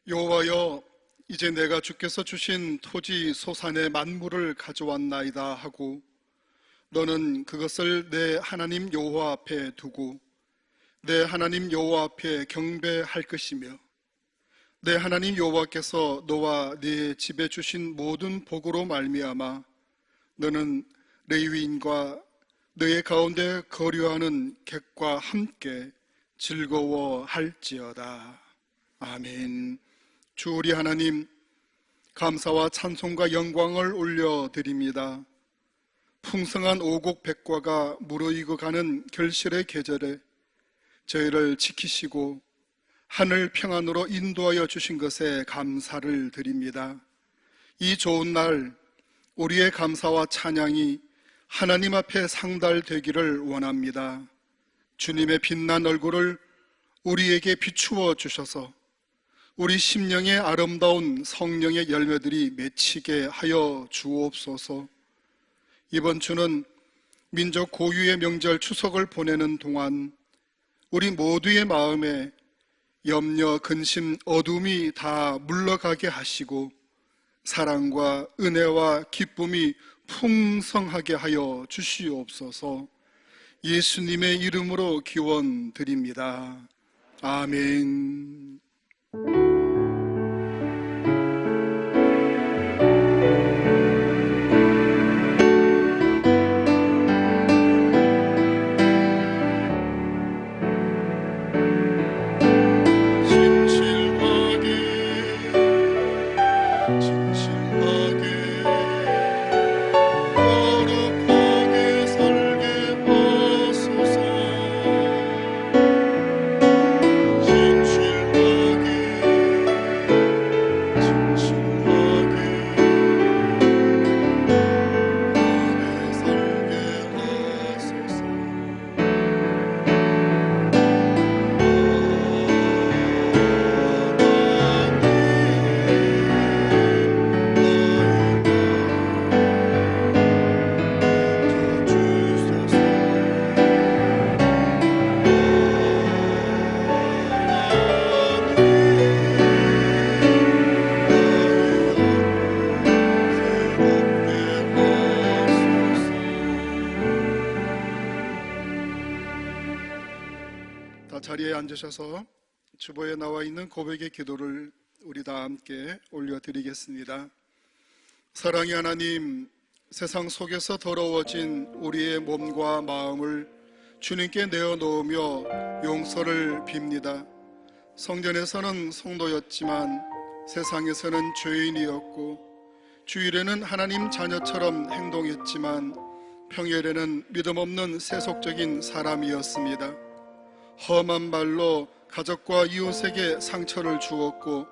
여호와여, 이제 내가 주께서 주신 토지 소산의 만물을 가져왔나이다 하고 너는 그것을 내 하나님 여호와 앞에 두고 내 하나님 여호와 앞에 경배할 것이며 내 하나님 여호와께서 너와 네 집에 주신 모든 복으로 말미암아 너는 레위인과 너의 가운데 거류하는 객과 함께 즐거워할지어다. 아멘. 주 우리 하나님, 감사와 찬송과 영광을 올려드립니다. 풍성한 오곡 백과가 무르익어 가는 결실의 계절에 저희를 지키시고 하늘 평안으로 인도하여 주신 것에 감사를 드립니다. 이 좋은 날 우리의 감사와 찬양이 하나님 앞에 상달되기를 원합니다. 주님의 빛난 얼굴을 우리에게 비추어 주셔서 우리 심령의 아름다운 성령의 열매들이 맺히게 하여 주옵소서. 이번 주는 민족 고유의 명절 추석을 보내는 동안 우리 모두의 마음에 염려, 근심, 어둠이 다 물러가게 하시고 사랑과 은혜와 기쁨이 풍성하게 하여 주시옵소서. 예수님의 이름으로 기원 드립니다. 아멘. 자리에 앉으셔서 주보에 나와 있는 고백의 기도를 우리 다 함께 올려드리겠습니다. 사랑의 하나님, 세상 속에서 더러워진 우리의 몸과 마음을 주님께 내어놓으며 용서를 빕니다. 성전에서는 성도였지만 세상에서는 죄인이었고, 주일에는 하나님 자녀처럼 행동했지만 평일에는 믿음 없는 세속적인 사람이었습니다. 험한 말로 가족과 이웃에게 상처를 주었고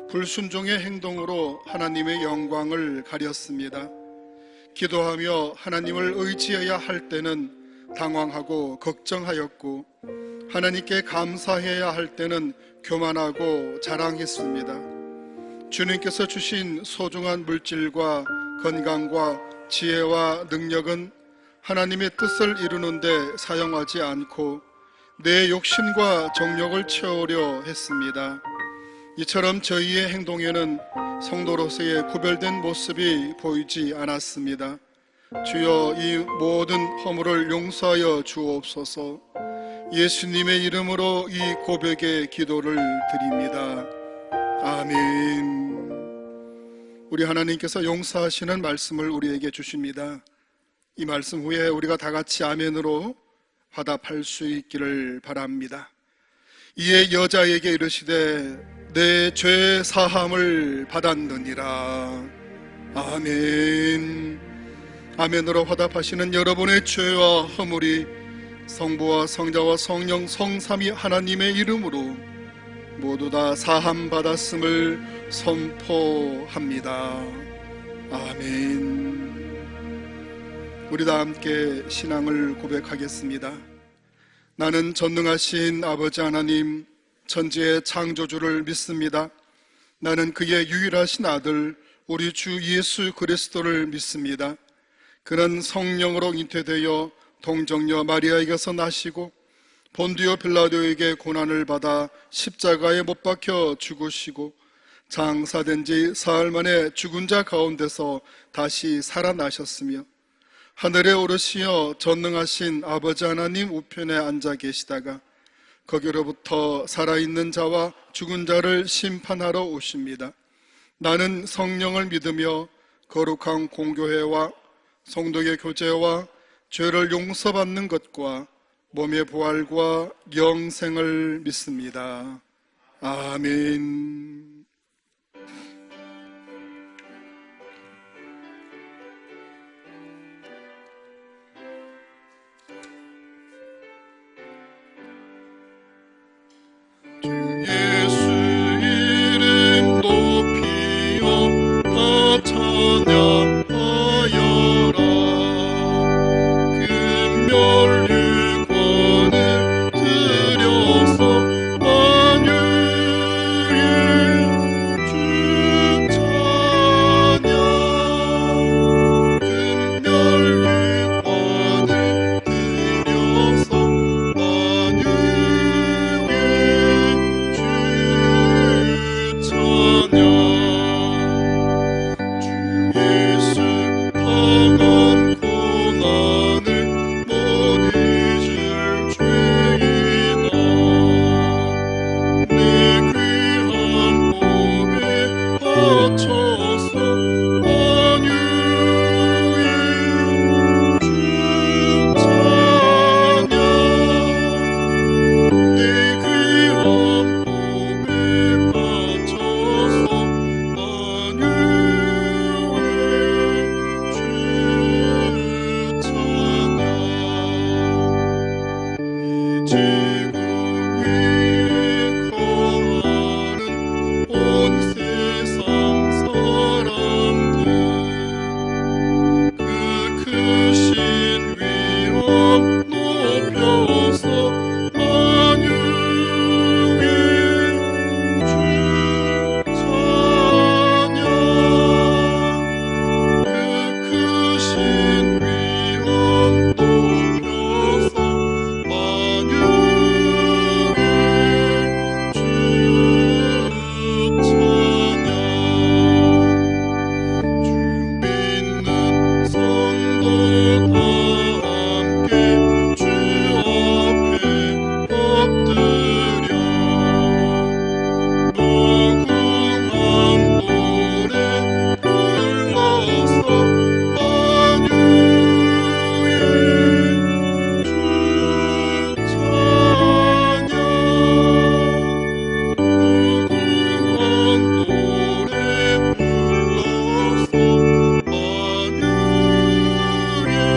불순종의 행동으로 하나님의 영광을 가렸습니다. 기도하며 하나님을 의지해야 할 때는 당황하고 걱정하였고 하나님께 감사해야 할 때는 교만하고 자랑했습니다. 주님께서 주신 소중한 물질과 건강과 지혜와 능력은 하나님의 뜻을 이루는데 사용하지 않고 내 욕심과 정욕을 채우려 했습니다. 이처럼 저희의 행동에는 성도로서의 구별된 모습이 보이지 않았습니다. 주여, 이 모든 허물을 용서하여 주옵소서. 예수님의 이름으로 이 고백의 기도를 드립니다. 아멘. 우리 하나님께서 용서하시는 말씀을 우리에게 주십니다. 이 말씀 후에 우리가 다 같이 아멘으로 화답할 수 있기를 바랍니다. 이에 여자에게 이르시되 내 죄 사함을 받았느니라. 아멘. 아멘으로 화답하시는 여러분의 죄와 허물이 성부와 성자와 성령 성삼위 하나님의 이름으로 모두 다 사함 받았음을 선포합니다. 아멘. 우리 다 함께 신앙을 고백하겠습니다. 나는 전능하신 아버지 하나님, 천지의 창조주를 믿습니다. 나는 그의 유일하신 아들 우리 주 예수 그리스도를 믿습니다. 그는 성령으로 잉태되어 동정녀 마리아에게서 나시고 본디오 빌라도에게 고난을 받아 십자가에 못 박혀 죽으시고 장사된 지 사흘 만에 죽은 자 가운데서 다시 살아나셨으며 하늘에 오르시어 전능하신 아버지 하나님 우편에 앉아 계시다가 거기로부터 살아있는 자와 죽은 자를 심판하러 오십니다. 나는 성령을 믿으며 거룩한 공교회와 성도의 교제와 죄를 용서받는 것과 몸의 부활과 영생을 믿습니다. 아멘. 예수 이름 높이어 다 찬양하여라. 금멸 유관을 들여서 만유의 주 찬양. 금멸 유관을 들여서 만유의 주 찬양. 주 예수 당한 고난을 못 잊을 죄인아, 내 귀한 몸에 바쳐서 만유의 주 찬양. 내 귀한 몸에 바쳐서 만유의 주 찬양. 이 지구 위에 거하는 온 세상 사람들, 그 크신 위엄 높여서 만유의 주 찬양. 그 크신 위엄 높여서 만유의 주 찬양. 주 믿는 성도 다 함께 주 앞에 엎드려 노궁한 노래 불러서 만유의 주 찬양. 노궁한 노래 불러서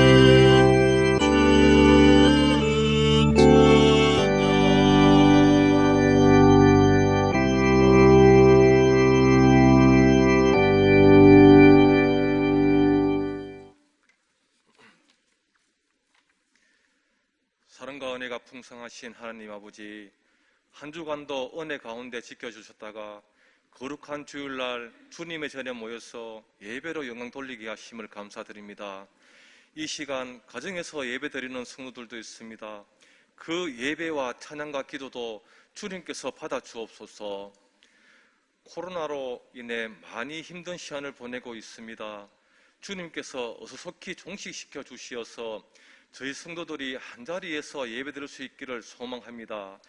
만유의 주 사랑과 은혜가 풍성하신 하나님 아버지, 한 주간도 은혜 가운데 지켜주셨다가 거룩한 주일날 주님의 전에 모여서 예배로 영광 돌리게 하심을 감사드립니다. 이 시간 가정에서 예배 드리는 성도들도 있습니다. 그 예배와 찬양과 기도도 주님께서 받아 주옵소서. 코로나로 인해 많이 힘든 시간을 보내고 있습니다. 주님께서 어서 속히 종식시켜 주시어서 저희 성도들이 한자리에서 예배드릴 수 있기를 소망합니다.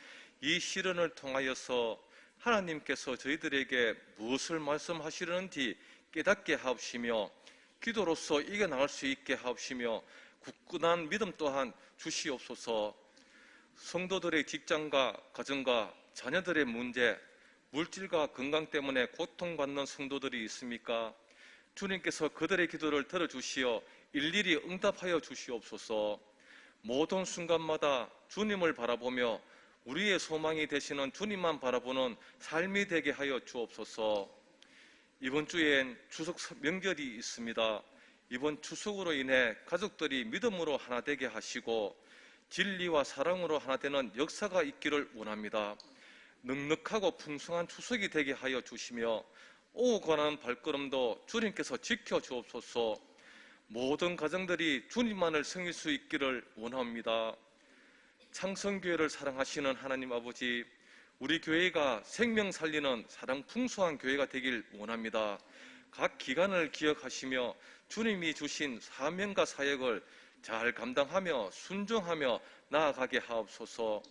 이 시련을 통하여서 하나님께서 저희들에게 무엇을 말씀하시려는지 깨닫게 하옵시며 기도로서 이겨나갈 수 있게 하옵시며 굳건한 믿음 또한 주시옵소서. 성도들의 직장과 가정과 자녀들의 문제, 물질과 건강 때문에 고통받는 성도들이 있습니까? 주님께서 그들의 기도를 들어주시어 일일이 응답하여 주시옵소서. 모든 순간마다 주님을 바라보며 우리의 소망이 되시는 주님만 바라보는 삶이 되게 하여 주옵소서. 이번 주엔 추석 명절이 있습니다. 이번 추석으로 인해 가족들이 믿음으로 하나 되게 하시고 진리와 사랑으로 하나 되는 역사가 있기를 원합니다. 넉넉하고 풍성한 추석이 되게 하여 주시며 오고 가는 발걸음도 주님께서 지켜 주옵소서. 모든 가정들이 주님만을 섬길 수 있기를 원합니다. 창성교회를 사랑하시는 하나님 아버지, 우리 교회가 생명 살리는 사랑 풍성한 교회가 되길 원합니다. 각 기간을 기억하시며 주님이 주신 사명과 사역을 잘 감당하며 순종하며 나아가게 하옵소서.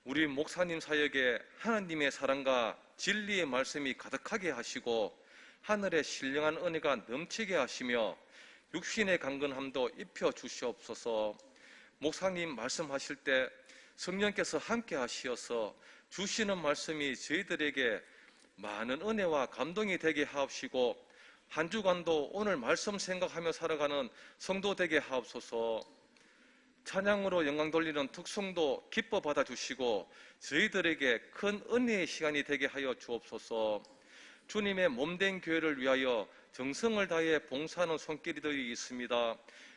우리 목사님 사역에 하나님의 사랑과 진리의 말씀이 가득하게 하시고 하늘의 신령한 은혜가 넘치게 하시며 육신의 강건함도 입혀 주시옵소서. 목사님 말씀하실 때 성령께서 함께 하시어서 주시는 말씀이 저희들에게 많은 은혜와 감동이 되게 하옵시고 한 주간도 오늘 말씀 생각하며 살아가는 성도 되게 하옵소서. 찬양으로 영광 돌리는 특성도 기뻐 받아주시고 저희들에게 큰 은혜의 시간이 되게 하여 주옵소서. 주님의 몸된 교회를 위하여 정성을 다해 봉사하는 손길이 있습니다.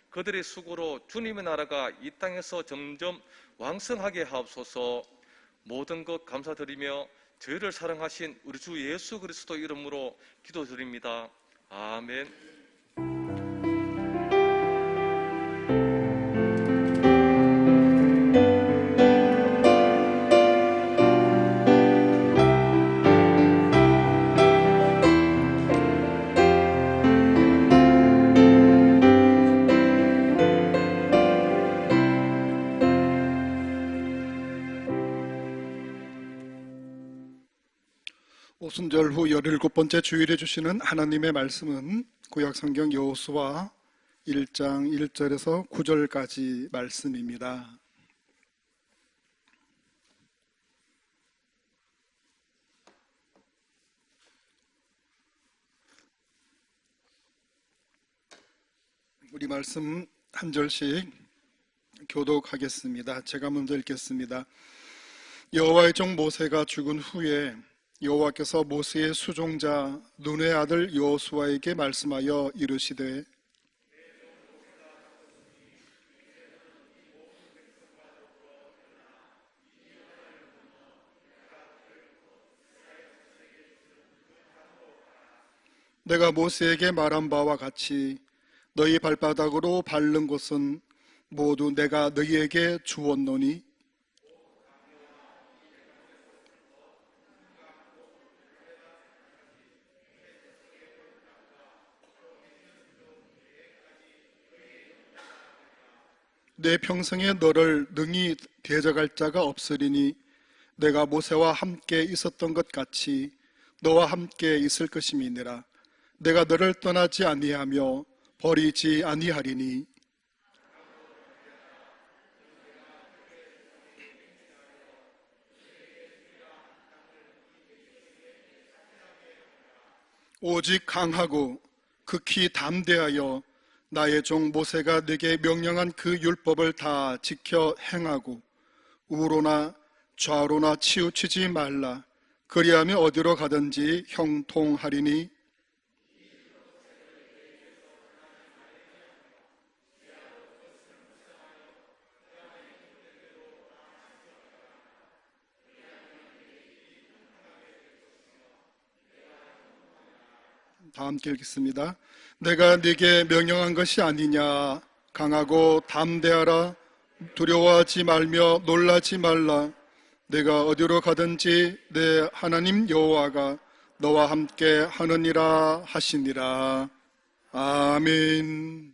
그들의 수고로 주님의 나라가 이 땅에서 점점 왕성하게 하옵소서. 모든 것 감사드리며 저희를 사랑하신 우리 주 예수 그리스도 이름으로 기도드립니다. 아멘. 오순절 후 17번째 주일에 주시는 하나님의 말씀은 구약성경 여호수아 1장 1절에서 9절까지 말씀입니다. 우리 말씀 한 절씩 교독하겠습니다. 제가 먼저 읽겠습니다. 여호와의 종 모세가 죽은 후에 여호와께서 모세의 수종자 눈의 아들 여호수아에게 말씀하여 이르시되 내가 모세에게 말한 바와 같이 너희 발바닥으로 밟는 곳은 모두 내가 너희에게 주었노니 내 평생에 너를 능히 대적할 자가 없으리니 내가 모세와 함께 있었던 것 같이 너와 함께 있을 것임이니라. 내가 너를 떠나지 아니하며 버리지 아니하리니 오직 강하고 극히 담대하여 나의 종 모세가 네게 명령한 그 율법을 다 지켜 행하고 우로나 좌로나 치우치지 말라. 그리하면 어디로 가든지 형통하리니 다 함께 읽겠습니다. 내가 네게 명령한 것이 아니냐. 강하고 담대하라. 두려워하지 말며 놀라지 말라. 내가 어디로 가든지 내 하나님 여호와가 너와 함께 하느니라 하시니라. 아멘.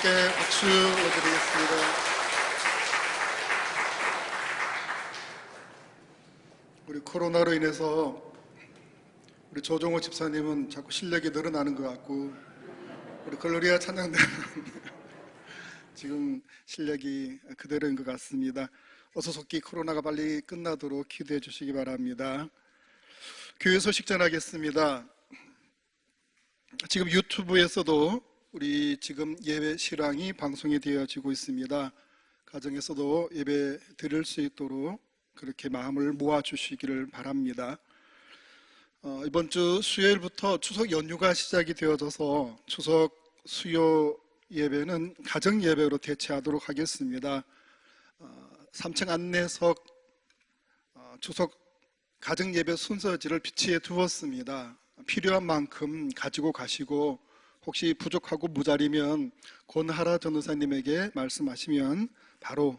목사님께 박수 드리겠습니다. 우리 코로나로 인해서 우리 조종호 집사님은 자꾸 실력이 늘어나는 것 같고, 우리 글로리아 찬양대 지금 실력이 그대로인 것 같습니다. 어서 속히 코로나가 빨리 끝나도록 기도해 주시기 바랍니다. 교회 소식 전하겠습니다. 지금 유튜브에서도 우리 지금 예배 실황이 방송이 되어지고 있습니다. 가정에서도 예배 드릴 수 있도록 그렇게 마음을 모아 주시기를 바랍니다. 이번 주 수요일부터 추석 연휴가 시작이 되어져서 추석 수요 예배는 가정 예배로 대체하도록 하겠습니다. 3층 안내석 추석 가정 예배 순서지를 비치해 두었습니다. 필요한 만큼 가지고 가시고, 혹시 부족하고 모자리면 권하라 전도사님에게 말씀하시면 바로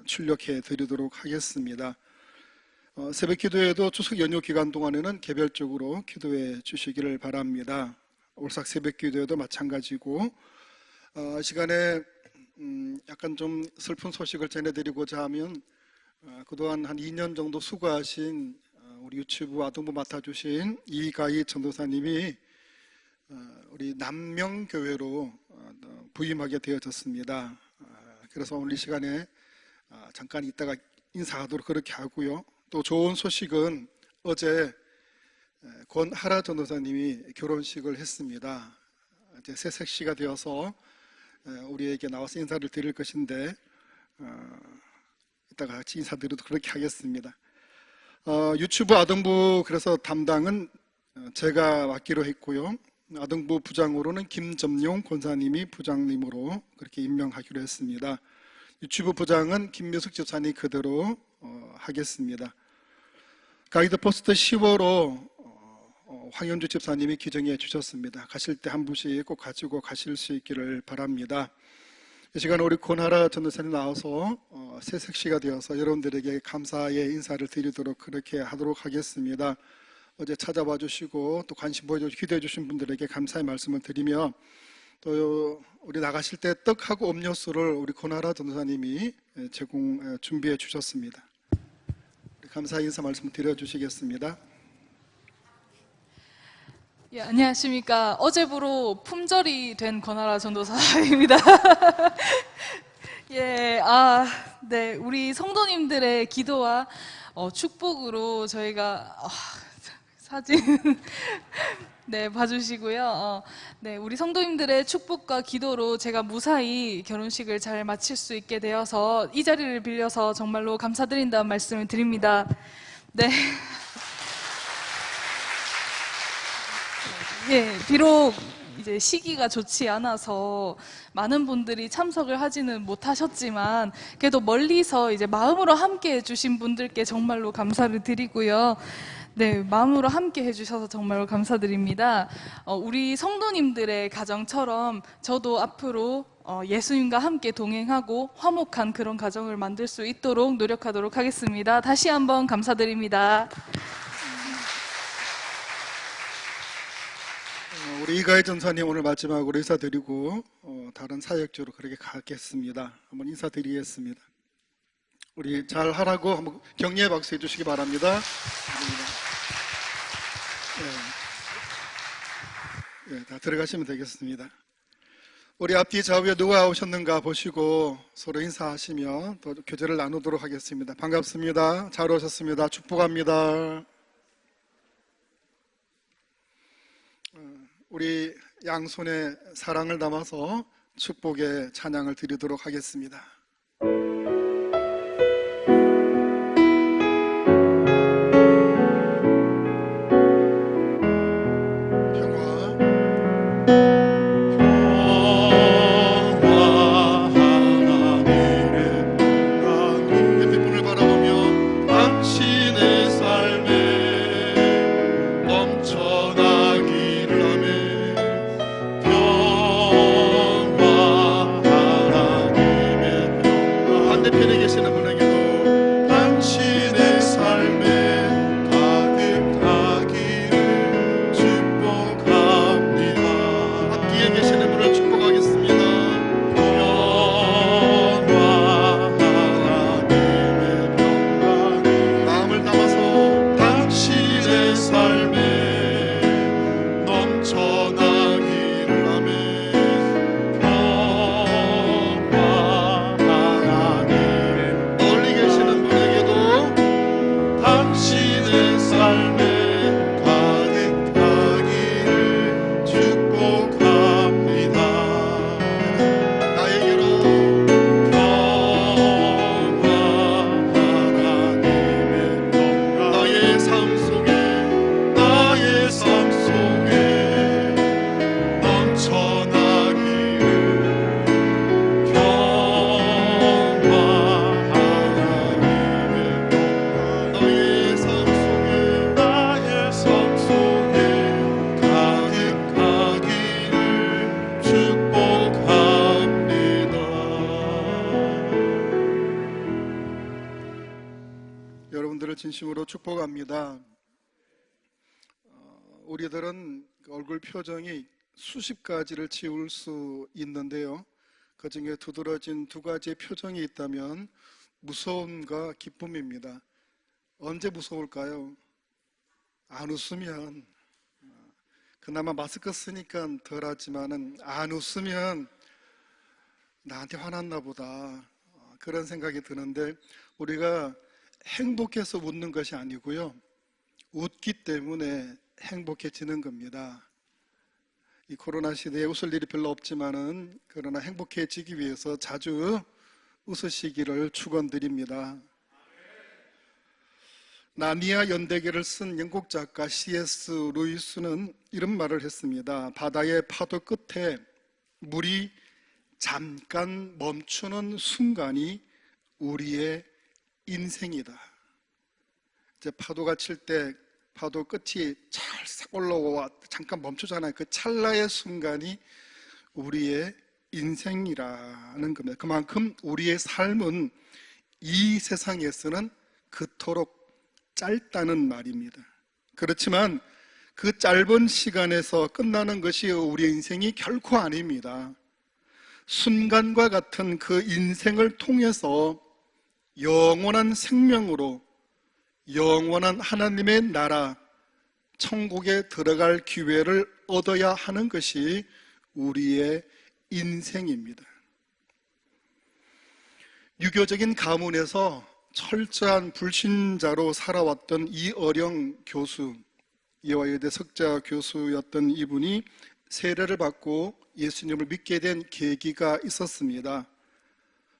출력해 드리도록 하겠습니다. 새벽 기도에도 추석 연휴 기간 동안에는 개별적으로 기도해 주시기를 바랍니다. 올삭 새벽 기도에도 마찬가지고, 시간에 약간 좀 슬픈 소식을 전해드리고자 하면, 그동안 한 2년 정도 수고하신 우리 유치부 아동부 맡아주신 이가희 전도사님이 우리 남명교회로 부임하게 되어졌습니다. 그래서 오늘 이 시간에 잠깐 이따가 인사하도록 그렇게 하고요. 또 좋은 소식은 어제 권하라 전도사님이 결혼식을 했습니다. 이제 새색시가 되어서 우리에게 나와서 인사를 드릴 것인데, 이따가 같이 인사드리도록 그렇게 하겠습니다. 유튜브 아동부 그래서 담당은 제가 맡기로 했고요. 아동부 부장으로는 김점용 권사님이 부장님으로 그렇게 임명하기로 했습니다. 유튜브 부장은 김미숙 집사님 그대로 하겠습니다. 가이드 포스트 10호로 황현주 집사님이 기정해 주셨습니다. 가실 때 한 분씩 꼭 가지고 가실 수 있기를 바랍니다. 이 시간 우리 권하라 전도사님 나와서 새색시가 되어서 여러분들에게 감사의 인사를 드리도록 그렇게 하도록 하겠습니다. 어제 찾아와 주시고 또 관심 보여주시고 기도해 주신 분들에게 감사의 말씀을 드리며, 또 우리 나가실 때 떡하고 음료수를 우리 권하라 전도사님이 준비해 주셨습니다. 감사의 인사 말씀 드려주시겠습니다. 예, 안녕하십니까. 어제부로 품절이 된 권하라 전도사입니다. 예, 네, 우리 성도님들의 기도와 축복으로 저희가 사진 네, 봐주시고요. 네, 우리 성도님들의 축복과 기도로 제가 무사히 결혼식을 잘 마칠 수 있게 되어서 이 자리를 빌려서 정말로 감사드린다는 말씀을 드립니다. 네. 예, 비록 이제 시기가 좋지 않아서 많은 분들이 참석을 하지는 못하셨지만, 그래도 멀리서 이제 마음으로 함께 해주신 분들께 정말로 감사를 드리고요. 네, 마음으로 함께 해주셔서 정말로 감사드립니다. 우리 성도님들의 가정처럼 저도 앞으로 예수님과 함께 동행하고 화목한 그런 가정을 만들 수 있도록 노력하도록 하겠습니다. 다시 한번 감사드립니다. 우리 이가희 전사님 오늘 마지막으로 인사드리고 다른 사역지로 그렇게 가겠습니다. 한번 인사드리겠습니다. 우리 잘 하라고 한번 격려의 박수 해주시기 바랍니다. 네, 다 들어가시면 되겠습니다. 우리 앞뒤 좌우에 누가 오셨는가 보시고 서로 인사하시며 또 교제를 나누도록 하겠습니다. 반갑습니다. 잘 오셨습니다. 축복합니다. 우리 양손에 사랑을 담아서 축복의 찬양을 드리도록 하겠습니다. 진심으로 축복합니다. 우리들은 얼굴 표정이 수십 가지를 지울 수 있는데요. 그중에 두드러진 두 가지의 표정이 있다면 무서움과 기쁨입니다. 언제 무서울까요? 안 웃으면, 그나마 마스크 쓰니까 덜하지만은 안 웃으면 나한테 화났나 보다, 그런 생각이 드는데, 우리가 행복해서 웃는 것이 아니고요, 웃기 때문에 행복해지는 겁니다. 이 코로나 시대에 웃을 일이 별로 없지만은 그러나 행복해지기 위해서 자주 웃으시기를 축원드립니다. 나니아 연대기를 쓴 영국 작가 C.S. 루이스는 이런 말을 했습니다. 바다의 파도 끝에 물이 잠깐 멈추는 순간이 우리의 인생이다. 이제 파도가 칠 때 파도 끝이 찰싹 올라와 잠깐 멈추잖아요. 그 찰나의 순간이 우리의 인생이라는 겁니다. 그만큼 우리의 삶은 이 세상에서는 그토록 짧다는 말입니다. 그렇지만 그 짧은 시간에서 끝나는 것이 우리의 인생이 결코 아닙니다. 순간과 같은 그 인생을 통해서 영원한 생명으로 영원한 하나님의 나라 천국에 들어갈 기회를 얻어야 하는 것이 우리의 인생입니다. 유교적인 가문에서 철저한 불신자로 살아왔던 이어령 교수, 이화여대 석자 교수였던 이분이 세례를 받고 예수님을 믿게 된 계기가 있었습니다.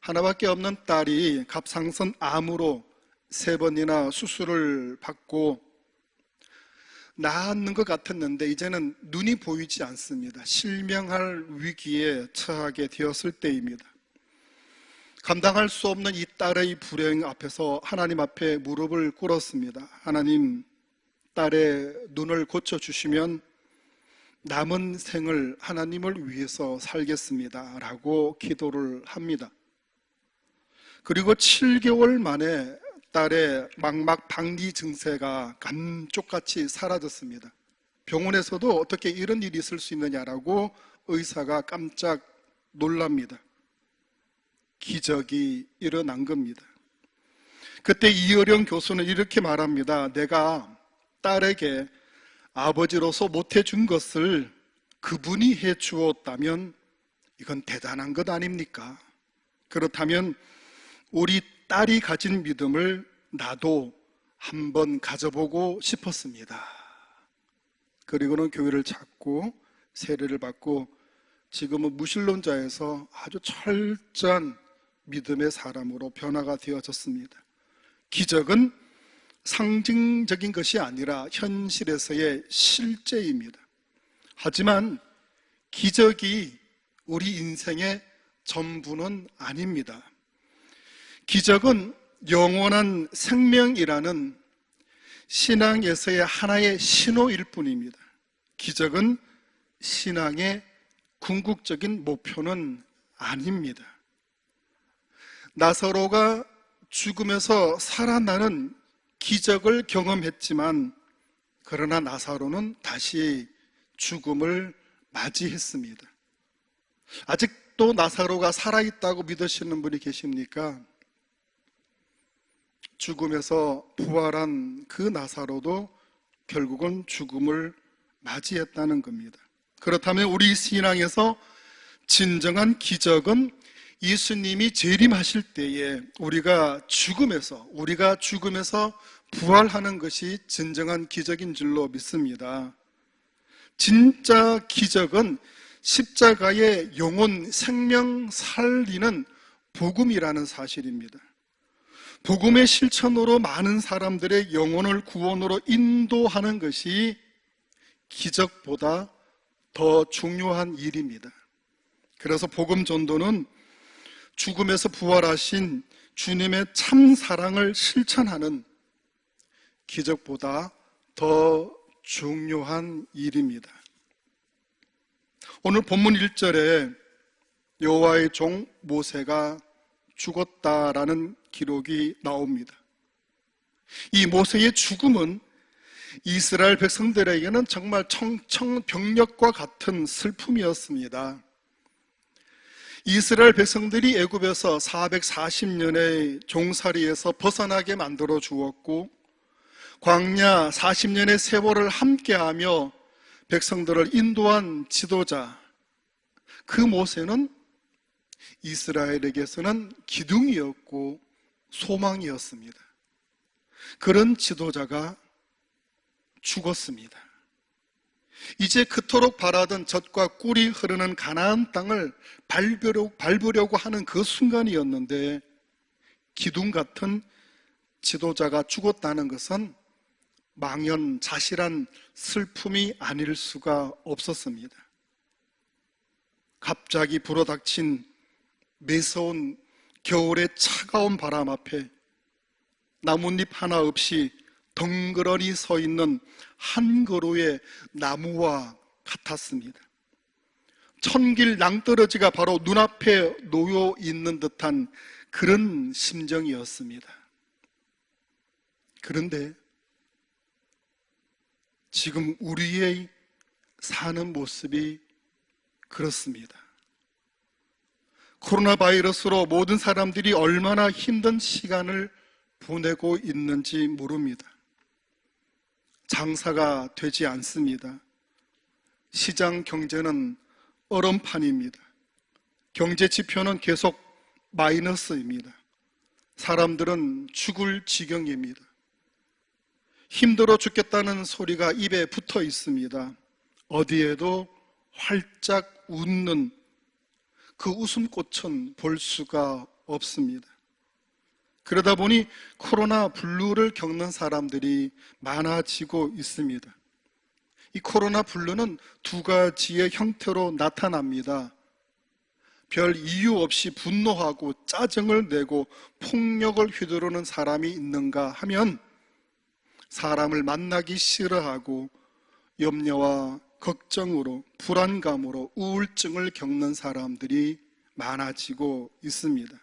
하나밖에 없는 딸이 갑상선 암으로 3번이나 수술을 받고 나았는 것 같았는데 이제는 눈이 보이지 않습니다. 실명할 위기에 처하게 되었을 때입니다. 감당할 수 없는 이 딸의 불행 앞에서 하나님 앞에 무릎을 꿇었습니다. 하나님, 딸의 눈을 고쳐주시면 남은 생을 하나님을 위해서 살겠습니다 라고 기도를 합니다. 그리고 7개월 만에 딸의 망막 박리 증세가 감쪽같이 사라졌습니다. 병원에서도 어떻게 이런 일이 있을 수 있느냐라고 의사가 깜짝 놀랍니다. 기적이 일어난 겁니다. 그때 이어령 교수는 이렇게 말합니다. 내가 딸에게 아버지로서 못해준 것을 그분이 해주었다면 이건 대단한 것 아닙니까? 그렇다면 우리 딸이 가진 믿음을 나도 한번 가져보고 싶었습니다. 그리고는 교회를 찾고 세례를 받고 지금은 무신론자에서 아주 철저한 믿음의 사람으로 변화가 되어졌습니다. 기적은 상징적인 것이 아니라 현실에서의 실제입니다. 하지만 기적이 우리 인생의 전부는 아닙니다. 기적은 영원한 생명이라는 신앙에서의 하나의 신호일 뿐입니다. 기적은 신앙의 궁극적인 목표는 아닙니다. 나사로가 죽음에서 살아나는 기적을 경험했지만 그러나 나사로는 다시 죽음을 맞이했습니다. 아직도 나사로가 살아있다고 믿으시는 분이 계십니까? 죽음에서 부활한 그 나사로도 결국은 죽음을 맞이했다는 겁니다. 그렇다면 우리 신앙에서 진정한 기적은 예수님이 재림하실 때에 우리가 죽음에서 부활하는 것이 진정한 기적인 줄로 믿습니다. 진짜 기적은 십자가의 영혼, 생명 살리는 복음이라는 사실입니다. 복음의 실천으로 많은 사람들의 영혼을 구원으로 인도하는 것이 기적보다 더 중요한 일입니다. 그래서 복음 전도는 죽음에서 부활하신 주님의 참 사랑을 실천하는 기적보다 더 중요한 일입니다. 오늘 본문 1절에 여호와의 종 모세가 죽었다라는 기록이 나옵니다. 이 모세의 죽음은 이스라엘 백성들에게는 정말 청천벽력과 같은 슬픔이었습니다. 이스라엘 백성들이 애굽에서 440년의 종살이에서 벗어나게 만들어 주었고, 광야 40년의 세월을 함께하며 백성들을 인도한 지도자, 그 모세는 이스라엘에게서는 기둥이었고 소망이었습니다. 그런 지도자가 죽었습니다. 이제 그토록 바라던 젖과 꿀이 흐르는 가나안 땅을 밟으려고 하는 그 순간이었는데, 기둥 같은 지도자가 죽었다는 것은 망연자실한 슬픔이 아닐 수가 없었습니다. 갑자기 불어닥친 매서운 겨울의 차가운 바람 앞에 나뭇잎 하나 없이 덩그러니 서 있는 한 그루의 나무와 같았습니다. 천길 낭떠러지가 바로 눈앞에 놓여 있는 듯한 그런 심정이었습니다. 그런데 지금 우리의 사는 모습이 그렇습니다. 코로나 바이러스로 모든 사람들이 얼마나 힘든 시간을 보내고 있는지 모릅니다. 장사가 되지 않습니다. 시장 경제는 얼음판입니다. 경제 지표는 계속 마이너스입니다. 사람들은 죽을 지경입니다. 힘들어 죽겠다는 소리가 입에 붙어 있습니다. 어디에도 활짝 웃는 그 웃음꽃은 볼 수가 없습니다. 그러다 보니 코로나 블루를 겪는 사람들이 많아지고 있습니다. 이 코로나 블루는 두 가지의 형태로 나타납니다. 별 이유 없이 분노하고 짜증을 내고 폭력을 휘두르는 사람이 있는가 하면, 사람을 만나기 싫어하고 염려와 걱정으로, 불안감으로 우울증을 겪는 사람들이 많아지고 있습니다.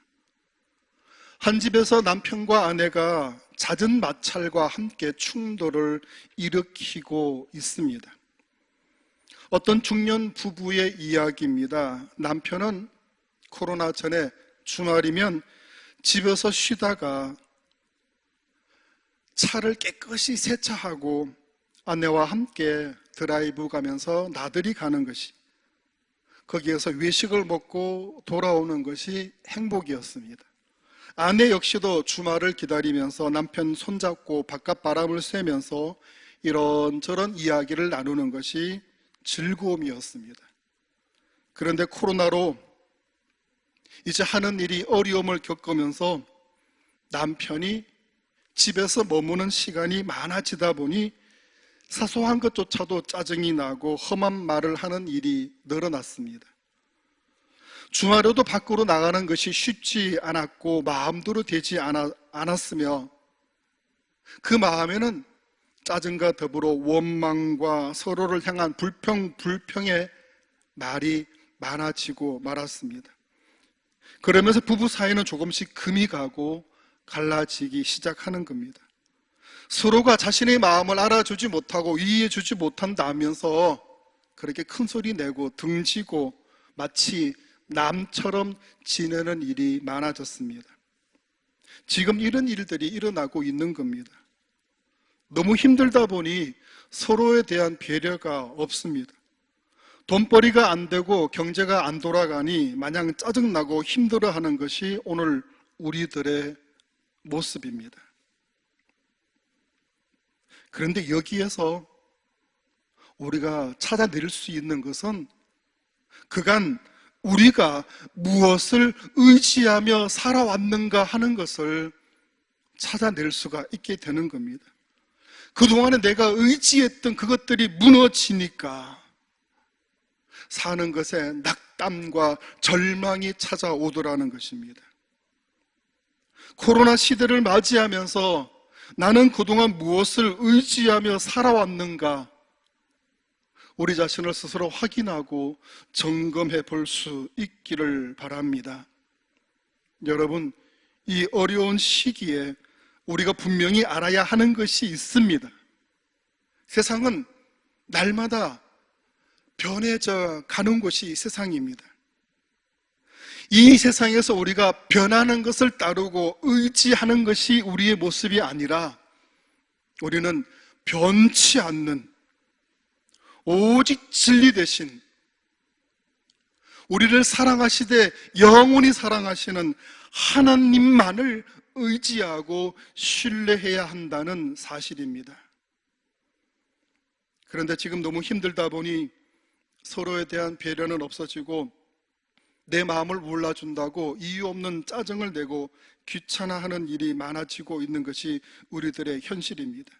한 집에서 남편과 아내가 잦은 마찰과 함께 충돌을 일으키고 있습니다. 어떤 중년 부부의 이야기입니다. 남편은 코로나 전에 주말이면 집에서 쉬다가 차를 깨끗이 세차하고 아내와 함께 드라이브 가면서 나들이 가는 것이, 거기에서 외식을 먹고 돌아오는 것이 행복이었습니다. 아내 역시도 주말을 기다리면서 남편 손잡고 바깥 바람을 쐬면서 이런저런 이야기를 나누는 것이 즐거움이었습니다. 그런데 코로나로 이제 하는 일이 어려움을 겪으면서 남편이 집에서 머무는 시간이 많아지다 보니 사소한 것조차도 짜증이 나고 험한 말을 하는 일이 늘어났습니다. 주말에도 밖으로 나가는 것이 쉽지 않았고 마음대로 되지 않았으며, 그 마음에는 짜증과 더불어 원망과 서로를 향한 불평의 말이 많아지고 말았습니다. 그러면서 부부 사이는 조금씩 금이 가고 갈라지기 시작하는 겁니다. 서로가 자신의 마음을 알아주지 못하고 이해해주지 못한다면서 그렇게 큰 소리 내고 등지고 마치 남처럼 지내는 일이 많아졌습니다. 지금 이런 일들이 일어나고 있는 겁니다. 너무 힘들다 보니 서로에 대한 배려가 없습니다. 돈벌이가 안 되고 경제가 안 돌아가니 마냥 짜증나고 힘들어하는 것이 오늘 우리들의 모습입니다. 그런데 여기에서 우리가 찾아낼 수 있는 것은 그간 우리가 무엇을 의지하며 살아왔는가 하는 것을 찾아낼 수가 있게 되는 겁니다. 그동안에 내가 의지했던 그것들이 무너지니까 사는 것에 낙담과 절망이 찾아오더라는 것입니다. 코로나 시대를 맞이하면서 나는 그동안 무엇을 의지하며 살아왔는가, 우리 자신을 스스로 확인하고 점검해 볼 수 있기를 바랍니다. 여러분, 이 어려운 시기에 우리가 분명히 알아야 하는 것이 있습니다. 세상은 날마다 변해져 가는 곳이 세상입니다. 이 세상에서 우리가 변하는 것을 따르고 의지하는 것이 우리의 모습이 아니라 우리는 변치 않는 오직 진리 대신 우리를 사랑하시되 영원히 사랑하시는 하나님만을 의지하고 신뢰해야 한다는 사실입니다. 그런데 지금 너무 힘들다 보니 서로에 대한 배려는 없어지고 내 마음을 몰라준다고 이유 없는 짜증을 내고 귀찮아하는 일이 많아지고 있는 것이 우리들의 현실입니다.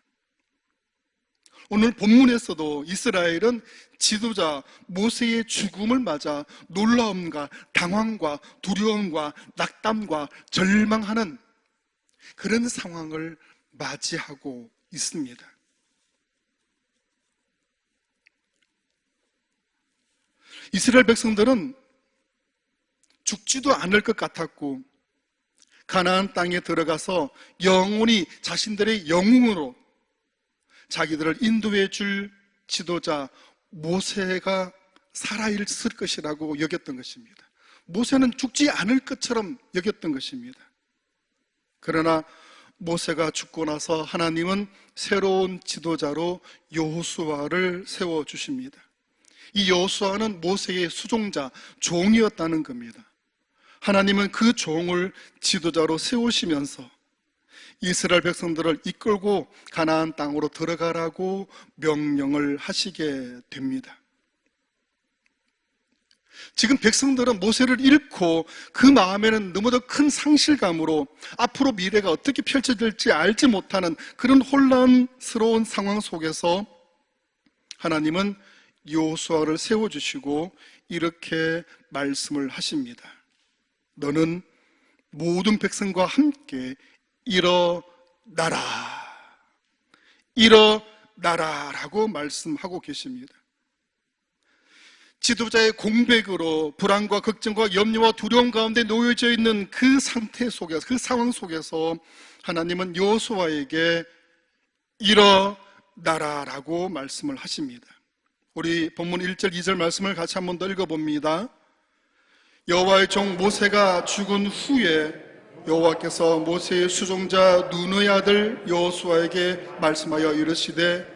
오늘 본문에서도 이스라엘은 지도자 모세의 죽음을 맞아 놀라움과 당황과 두려움과 낙담과 절망하는 그런 상황을 맞이하고 있습니다. 이스라엘 백성들은 죽지도 않을 것 같았고 가나안 땅에 들어가서 영원히 자신들의 영웅으로 자기들을 인도해 줄 지도자 모세가 살아있을 것이라고 여겼던 것입니다. 모세는 죽지 않을 것처럼 여겼던 것입니다. 그러나 모세가 죽고 나서 하나님은 새로운 지도자로 여호수아를 세워주십니다. 이 여호수아는 모세의 수종자, 종이었다는 겁니다. 하나님은 그 종을 지도자로 세우시면서 이스라엘 백성들을 이끌고 가나안 땅으로 들어가라고 명령을 하시게 됩니다. 지금 백성들은 모세를 잃고 그 마음에는 너무도 큰 상실감으로 앞으로 미래가 어떻게 펼쳐질지 알지 못하는 그런 혼란스러운 상황 속에서 하나님은 여호수아를 세워주시고 이렇게 말씀을 하십니다. 너는 모든 백성과 함께 일어나라 라고 말씀하고 계십니다. 지도자의 공백으로 불안과 걱정과 염려와 두려움 가운데 놓여져 있는 그 상태 속에서, 그 상황 속에서 하나님은 여호수아에게 일어나라 라고 말씀을 하십니다. 우리 본문 1절 2절 말씀을 같이 한 번 더 읽어봅니다. 여호와의 종 모세가 죽은 후에 여호와께서 모세의 수종자 눈의 아들 여호수아에게 말씀하여 이르시되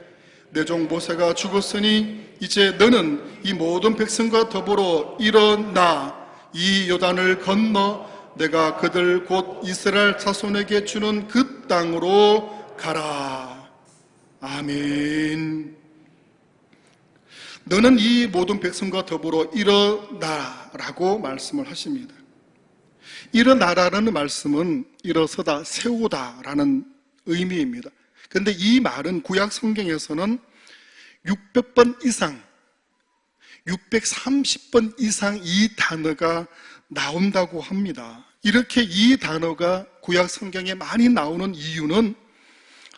내 종 모세가 죽었으니 이제 너는 이 모든 백성과 더불어 일어나 이 요단을 건너 내가 그들 곧 이스라엘 자손에게 주는 그 땅으로 가라. 아멘. 너는 이 모든 백성과 더불어 일어나라라고 말씀을 하십니다. 일어나라는 말씀은 일어서다, 세우다라는 의미입니다. 그런데 이 말은 구약 성경에서는 600번 이상, 630번 이상 이 단어가 나온다고 합니다. 이렇게 이 단어가 구약 성경에 많이 나오는 이유는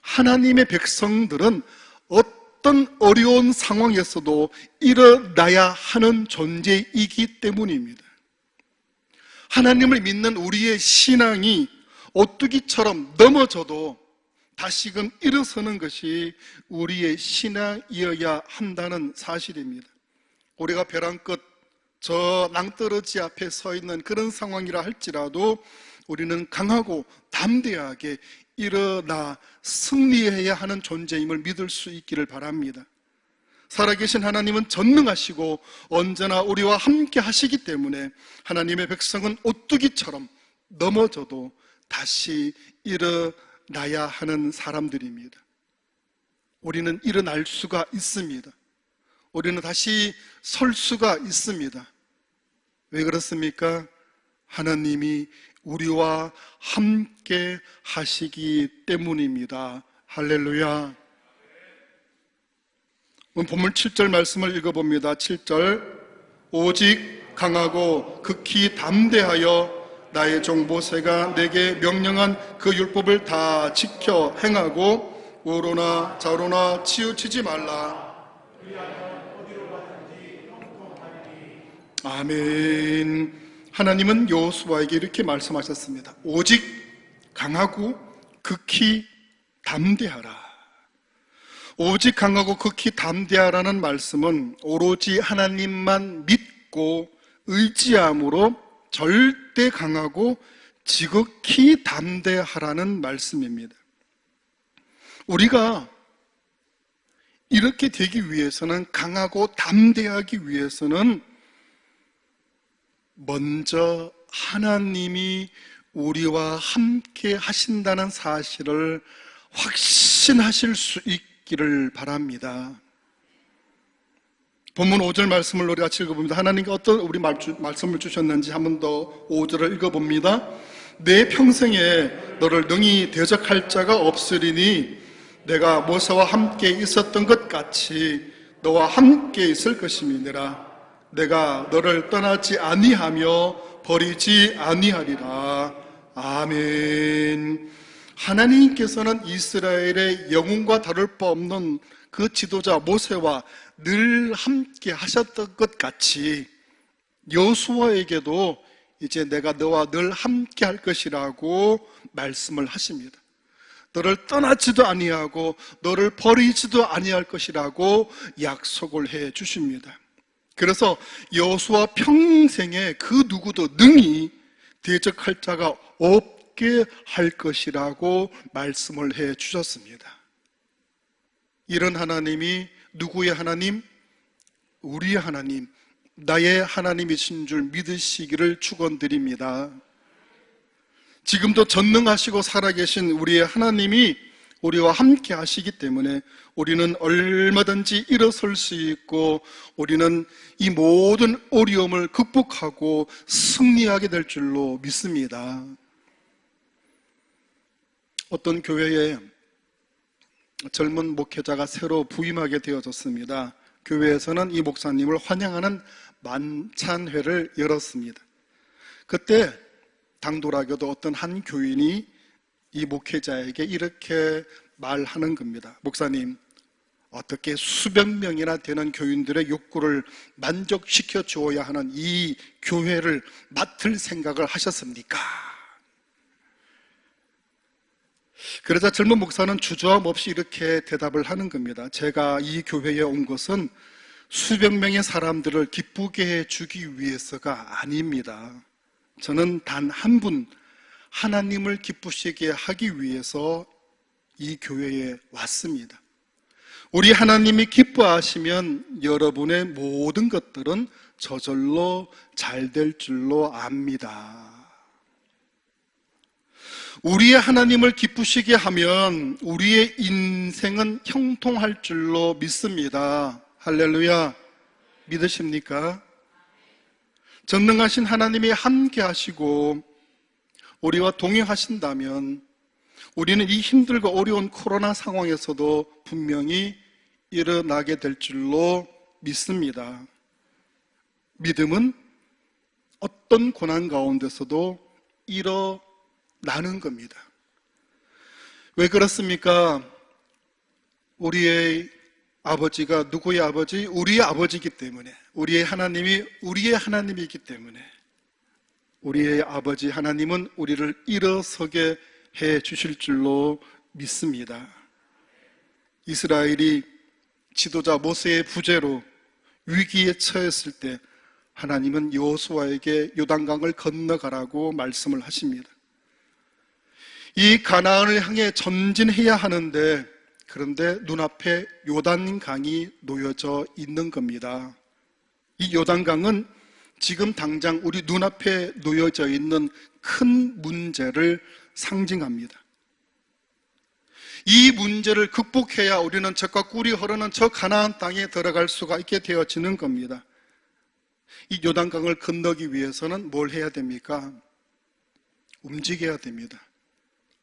하나님의 백성들은 어떤 어려운 상황에서도 일어나야 하는 존재이기 때문입니다. 하나님을 믿는 우리의 신앙이 오뚜기처럼 넘어져도 다시금 일어서는 것이 우리의 신앙이어야 한다는 사실입니다. 우리가 벼랑 끝, 저 낭떠러지 앞에 서 있는 그런 상황이라 할지라도 우리는 강하고 담대하게 일어나 승리해야 하는 존재임을 믿을 수 있기를 바랍니다. 살아계신 하나님은 전능하시고 언제나 우리와 함께 하시기 때문에 하나님의 백성은 오뚜기처럼 넘어져도 다시 일어나야 하는 사람들입니다. 우리는 일어날 수가 있습니다. 우리는 다시 설 수가 있습니다. 왜 그렇습니까? 하나님이 우리와 함께 하시기 때문입니다. 할렐루야. 본문 7절 말씀을 읽어봅니다. 7절 오직 강하고 극히 담대하여 나의 종 모세가 내게 명령한 그 율법을 다 지켜 행하고 우로나 좌로나 치우치지 말라. 아멘. 하나님은 여호수아에게 이렇게 말씀하셨습니다. 오직 강하고 극히 담대하라. 오직 강하고 극히 담대하라는 말씀은 오로지 하나님만 믿고 의지함으로 절대 강하고 지극히 담대하라는 말씀입니다. 우리가 이렇게 되기 위해서는, 강하고 담대하기 위해서는 먼저 하나님이 우리와 함께 하신다는 사실을 확신하실 수 있기를 바랍니다. 본문 5절 말씀을 우리 같이 읽어봅니다. 하나님께 어떤 우리 말씀을 주셨는지 한 번 더 5절을 읽어봅니다. 내 평생에 너를 능히 대적할 자가 없으리니 내가 모세와 함께 있었던 것 같이 너와 함께 있을 것임이니라. 내가 너를 떠나지 아니하며 버리지 아니하리라. 아멘. 하나님께서는 이스라엘의 영웅과 다를 바 없는 그 지도자 모세와 늘 함께 하셨던 것 같이 여호수아에게도 이제 내가 너와 늘 함께 할 것이라고 말씀을 하십니다. 너를 떠나지도 아니하고 너를 버리지도 아니할 것이라고 약속을 해 주십니다. 그래서 여호수아 평생에 그 누구도 능히 대적할 자가 없게 할 것이라고 말씀을 해 주셨습니다. 이런 하나님이 누구의 하나님? 우리의 하나님, 나의 하나님이신 줄 믿으시기를 축원드립니다. 지금도 전능하시고 살아계신 우리의 하나님이 우리와 함께 하시기 때문에 우리는 얼마든지 일어설 수 있고 우리는 이 모든 어려움을 극복하고 승리하게 될 줄로 믿습니다. 어떤 교회에 젊은 목회자가 새로 부임하게 되어졌습니다. 교회에서는 이 목사님을 환영하는 만찬회를 열었습니다. 그때 당돌하게도 어떤 한 교인이 이 목회자에게 이렇게 말하는 겁니다. 목사님, 어떻게 수백 명이나 되는 교인들의 욕구를 만족시켜 주어야 하는 이 교회를 맡을 생각을 하셨습니까? 그러자 젊은 목사는 주저함 없이 이렇게 대답을 하는 겁니다. 제가 이 교회에 온 것은 수백 명의 사람들을 기쁘게 해주기 위해서가 아닙니다. 저는 단 한 분, 하나님을 기쁘시게 하기 위해서 이 교회에 왔습니다. 우리 하나님이 기뻐하시면 여러분의 모든 것들은 저절로 잘 될 줄로 압니다. 우리의 하나님을 기쁘시게 하면 우리의 인생은 형통할 줄로 믿습니다. 할렐루야. 믿으십니까? 전능하신 하나님이 함께 하시고 우리와 동행하신다면 우리는 이 힘들고 어려운 코로나 상황에서도 분명히 일어나게 될 줄로 믿습니다. 믿음은 어떤 고난 가운데서도 일어나는 겁니다. 왜 그렇습니까? 우리의 아버지가 누구의 아버지? 우리의 아버지이기 때문에, 우리의 하나님이 우리의 하나님이기 때문에 우리의 아버지 하나님은 우리를 일어서게 해 주실 줄로 믿습니다. 이스라엘이 지도자 모세의 부재로 위기에 처했을 때 하나님은 여호수아에게 요단강을 건너가라고 말씀을 하십니다. 이 가나안을 향해 전진해야 하는데 그런데 눈앞에 요단강이 놓여져 있는 겁니다. 이 요단강은 지금 당장 우리 눈앞에 놓여져 있는 큰 문제를 상징합니다. 이 문제를 극복해야 우리는 젖과 꿀이 흐르는 저 가나안 땅에 들어갈 수가 있게 되어지는 겁니다. 이 요단강을 건너기 위해서는 뭘 해야 됩니까? 움직여야 됩니다.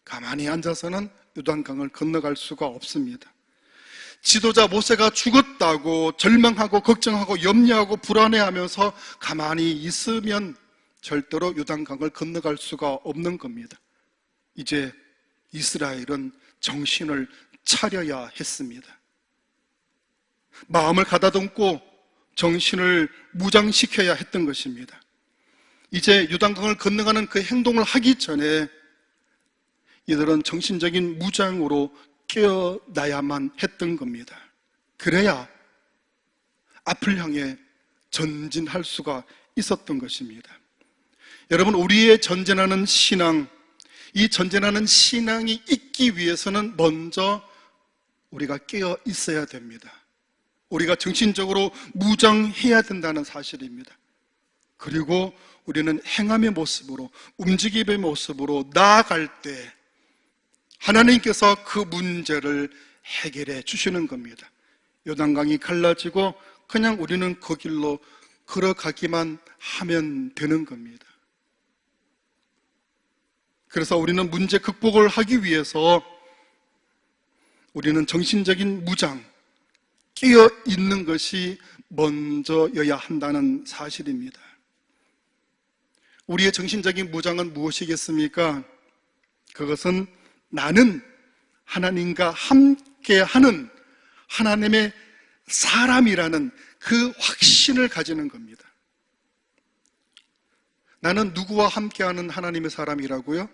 가만히 앉아서는 요단강을 건너갈 수가 없습니다. 지도자 모세가 죽었다고 절망하고 걱정하고 염려하고 불안해하면서 가만히 있으면 절대로 요단강을 건너갈 수가 없는 겁니다. 이제 이스라엘은 정신을 차려야 했습니다. 마음을 가다듬고 정신을 무장시켜야 했던 것입니다. 이제 요단강을 건너가는 그 행동을 하기 전에 이들은 정신적인 무장으로 깨어나야만 했던 겁니다. 그래야 앞을 향해 전진할 수가 있었던 것입니다. 여러분, 우리의 전진하는 신앙, 이 전진하는 신앙이 있기 위해서는 먼저 우리가 깨어 있어야 됩니다. 우리가 정신적으로 무장해야 된다는 사실입니다. 그리고 우리는 행함의 모습으로, 움직임의 모습으로 나아갈 때 하나님께서 그 문제를 해결해 주시는 겁니다. 요단강이 갈라지고 그냥 우리는 그 길로 걸어가기만 하면 되는 겁니다. 그래서 우리는 문제 극복을 하기 위해서 우리는 정신적인 무장, 깨어 있는 것이 먼저여야 한다는 사실입니다. 우리의 정신적인 무장은 무엇이겠습니까? 그것은 나는 하나님과 함께하는 하나님의 사람이라는 그 확신을 가지는 겁니다. 나는 누구와 함께하는 하나님의 사람이라고요?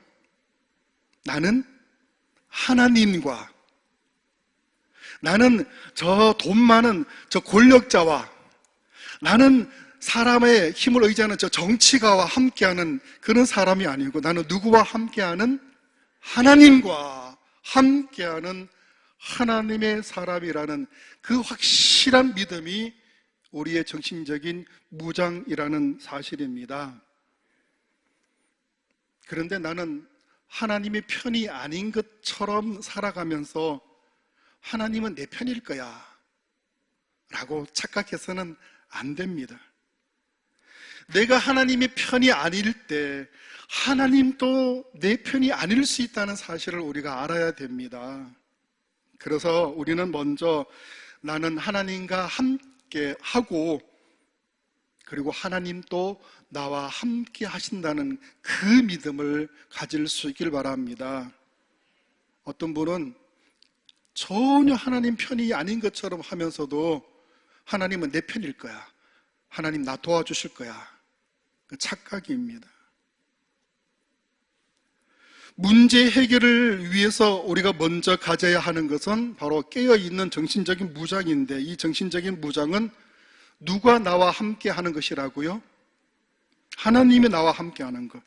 나는 하나님과, 나는 저 돈 많은 저 권력자와, 나는 사람의 힘을 의지하는 저 정치가와 함께하는 그런 사람이 아니고, 나는 누구와 함께하는? 하나님과 함께하는 하나님의 사람이라는 그 확실한 믿음이 우리의 정신적인 무장이라는 사실입니다. 그런데 나는 하나님의 편이 아닌 것처럼 살아가면서 하나님은 내 편일 거야 라고 착각해서는 안 됩니다. 내가 하나님의 편이 아닐 때 하나님도 내 편이 아닐 수 있다는 사실을 우리가 알아야 됩니다. 그래서 우리는 먼저 나는 하나님과 함께 하고, 그리고 하나님도 나와 함께 하신다는 그 믿음을 가질 수 있길 바랍니다. 어떤 분은 전혀 하나님 편이 아닌 것처럼 하면서도 하나님은 내 편일 거야, 하나님 나 도와주실 거야, 그 착각입니다. 문제 해결을 위해서 우리가 먼저 가져야 하는 것은 바로 깨어있는 정신적인 무장인데, 이 정신적인 무장은 누가 나와 함께 하는 것이라고요? 하나님이 나와 함께 하는 것.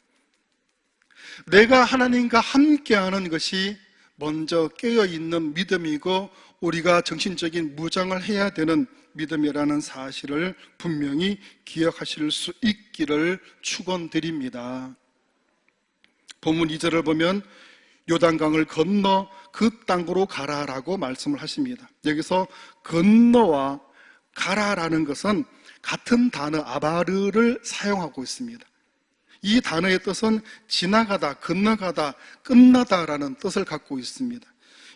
내가 하나님과 함께 하는 것이 먼저 깨어있는 믿음이고, 우리가 정신적인 무장을 해야 되는 믿음이라는 사실을 분명히 기억하실 수 있기를 축원드립니다. 본문 2절을 보면 요단강을 건너 그 땅으로 가라라고 말씀을 하십니다. 여기서 건너와 가라라는 것은 같은 단어 아바르를 사용하고 있습니다. 이 단어의 뜻은 지나가다, 건너가다, 끝나다라는 뜻을 갖고 있습니다.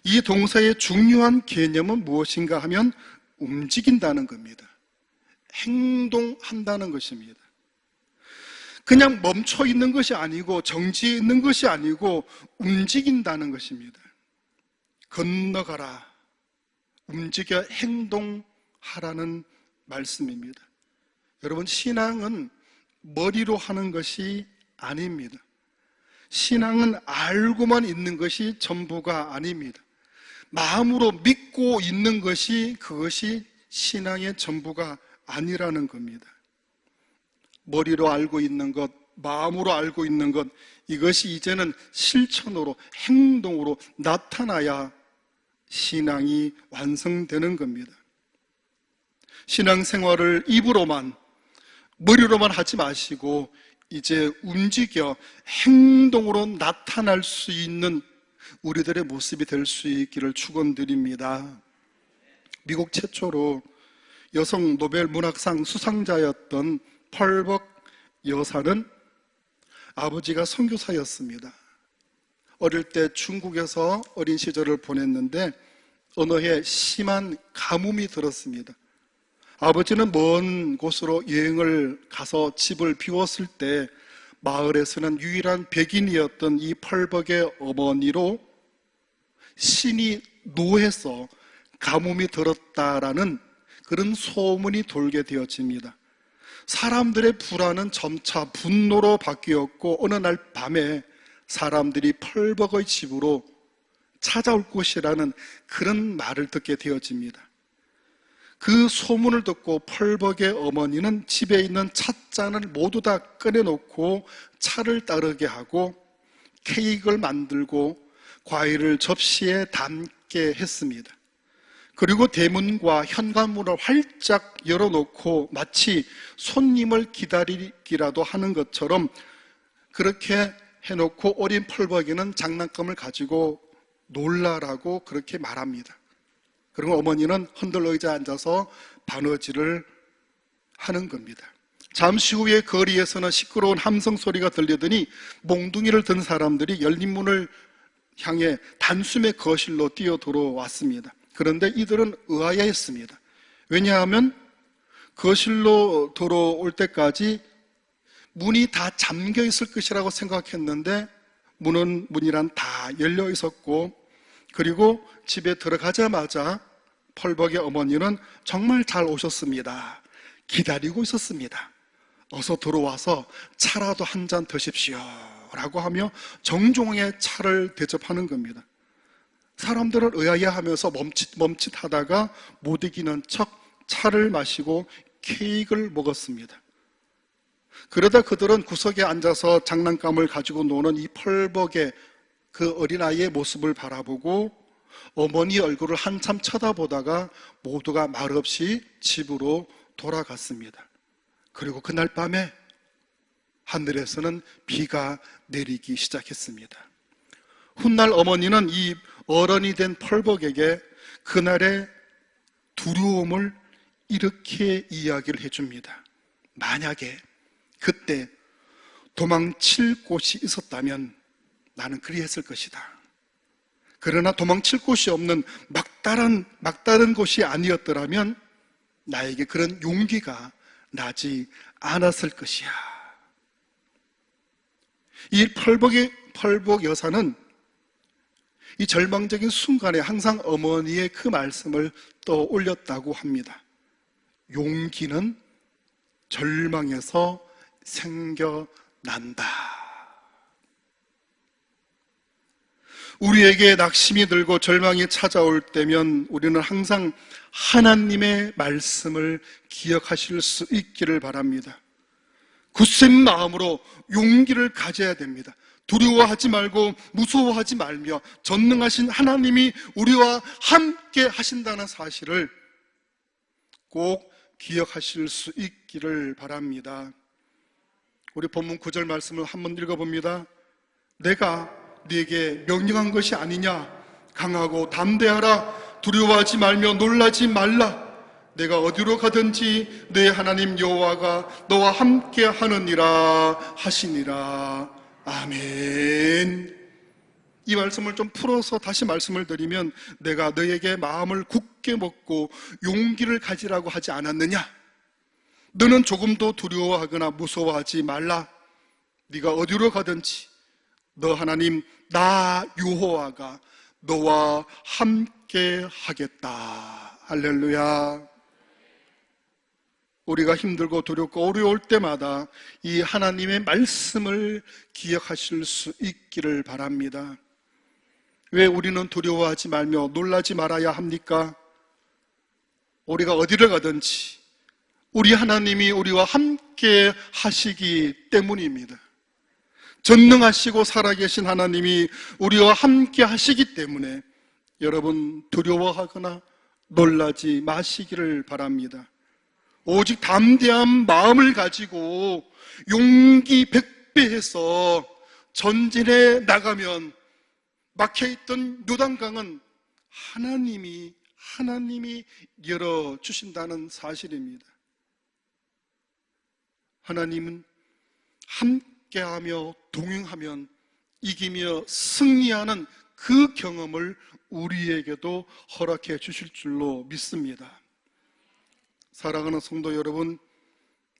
이 동사의 중요한 개념은 무엇인가 하면 움직인다는 겁니다. 행동한다는 것입니다. 그냥 멈춰 있는 것이 아니고, 정지해 있는 것이 아니고 움직인다는 것입니다. 건너가라, 움직여 행동하라는 말씀입니다. 여러분, 신앙은 머리로 하는 것이 아닙니다. 신앙은 알고만 있는 것이 전부가 아닙니다. 마음으로 믿고 있는 것이, 그것이 신앙의 전부가 아니라는 겁니다. 머리로 알고 있는 것, 마음으로 알고 있는 것, 이것이 이제는 실천으로, 행동으로 나타나야 신앙이 완성되는 겁니다. 신앙생활을 입으로만, 머리로만 하지 마시고 이제 움직여 행동으로 나타날 수 있는 우리들의 모습이 될 수 있기를 축원드립니다. 미국 최초로 여성 노벨 문학상 수상자였던 펄벅 여사는 아버지가 선교사였습니다. 어릴 때 중국에서 어린 시절을 보냈는데 어느 해 심한 가뭄이 들었습니다. 아버지는 먼 곳으로 여행을 가서 집을 비웠을 때 마을에서는 유일한 백인이었던 이 펄벅의 어머니로 신이 노해서 가뭄이 들었다라는 그런 소문이 돌게 되어집니다. 사람들의 불안은 점차 분노로 바뀌었고, 어느 날 밤에 사람들이 펄벅의 집으로 찾아올 것이라는 그런 말을 듣게 되어집니다. 그 소문을 듣고 펄벅의 어머니는 집에 있는 찻잔을 모두 다 꺼내놓고 차를 따르게 하고 케이크를 만들고 과일을 접시에 담게 했습니다. 그리고 대문과 현관문을 활짝 열어놓고 마치 손님을 기다리기라도 하는 것처럼 그렇게 해놓고 어린 펄벅이는 장난감을 가지고 놀라라고 그렇게 말합니다. 그리고 어머니는 흔들러 의자에 앉아서 바느질을 하는 겁니다. 잠시 후에 거리에서는 시끄러운 함성 소리가 들리더니 몽둥이를 든 사람들이 열린 문을 향해 단숨에 거실로 뛰어 들어왔습니다. 그런데 이들은 의아해했습니다. 왜냐하면 거실로 들어올 때까지 문이 다 잠겨 있을 것이라고 생각했는데 문이란 다 열려 있었고, 그리고 집에 들어가자마자 펄벅의 어머니는 정말 잘 오셨습니다, 기다리고 있었습니다, 어서 들어와서 차라도 한 잔 드십시오 라고 하며 정중하게 차를 대접하는 겁니다. 사람들은 의아해하면서 멈칫하다가 못 이기는 척 차를 마시고 케이크를 먹었습니다. 그러다 그들은 구석에 앉아서 장난감을 가지고 노는 이 펄벅의 그 어린아이의 모습을 바라보고 어머니 얼굴을 한참 쳐다보다가 모두가 말없이 집으로 돌아갔습니다. 그리고 그날 밤에 하늘에서는 비가 내리기 시작했습니다. 훗날 어머니는 이 어른이 된 펄벅에게 그날의 두려움을 이렇게 이야기를 해줍니다. 만약에 그때 도망칠 곳이 있었다면 나는 그리했을 것이다. 그러나 도망칠 곳이 없는 막다른 곳이 아니었더라면 나에게 그런 용기가 나지 않았을 것이야. 이 펄벅 여사는 이 절망적인 순간에 항상 어머니의 그 말씀을 떠올렸다고 합니다. 용기는 절망에서 생겨난다. 우리에게 낙심이 들고 절망이 찾아올 때면 우리는 항상 하나님의 말씀을 기억하실 수 있기를 바랍니다. 굳센 마음으로 용기를 가져야 됩니다. 두려워하지 말고 무서워하지 말며 전능하신 하나님이 우리와 함께 하신다는 사실을 꼭 기억하실 수 있기를 바랍니다. 우리 본문 9절 말씀을 한번 읽어봅니다. 내가 네게 명령한 것이 아니냐? 강하고 담대하라. 두려워하지 말며 놀라지 말라. 내가 어디로 가든지 내 하나님 여호와가 너와 함께 하느니라 하시니라. 아멘. 이 말씀을 좀 풀어서 다시 말씀을 드리면, 내가 너에게 마음을 굳게 먹고 용기를 가지라고 하지 않았느냐? 너는 조금도 두려워하거나 무서워하지 말라. 네가 어디로 가든지 너 하나님 나 여호와가 너와 함께 하겠다. 할렐루야. 우리가 힘들고 두렵고 어려울 때마다 이 하나님의 말씀을 기억하실 수 있기를 바랍니다. 왜 우리는 두려워하지 말며 놀라지 말아야 합니까? 우리가 어디를 가든지 우리 하나님이 우리와 함께 하시기 때문입니다. 전능하시고 살아계신 하나님이 우리와 함께 하시기 때문에 여러분 두려워하거나 놀라지 마시기를 바랍니다. 오직 담대한 마음을 가지고 용기 100배해서 전진해 나가면 막혀있던 요단강은 하나님이 열어주신다는 사실입니다. 하나님은 함께하며 동행하면 이기며 승리하는 그 경험을 우리에게도 허락해 주실 줄로 믿습니다. 사랑하는 성도 여러분,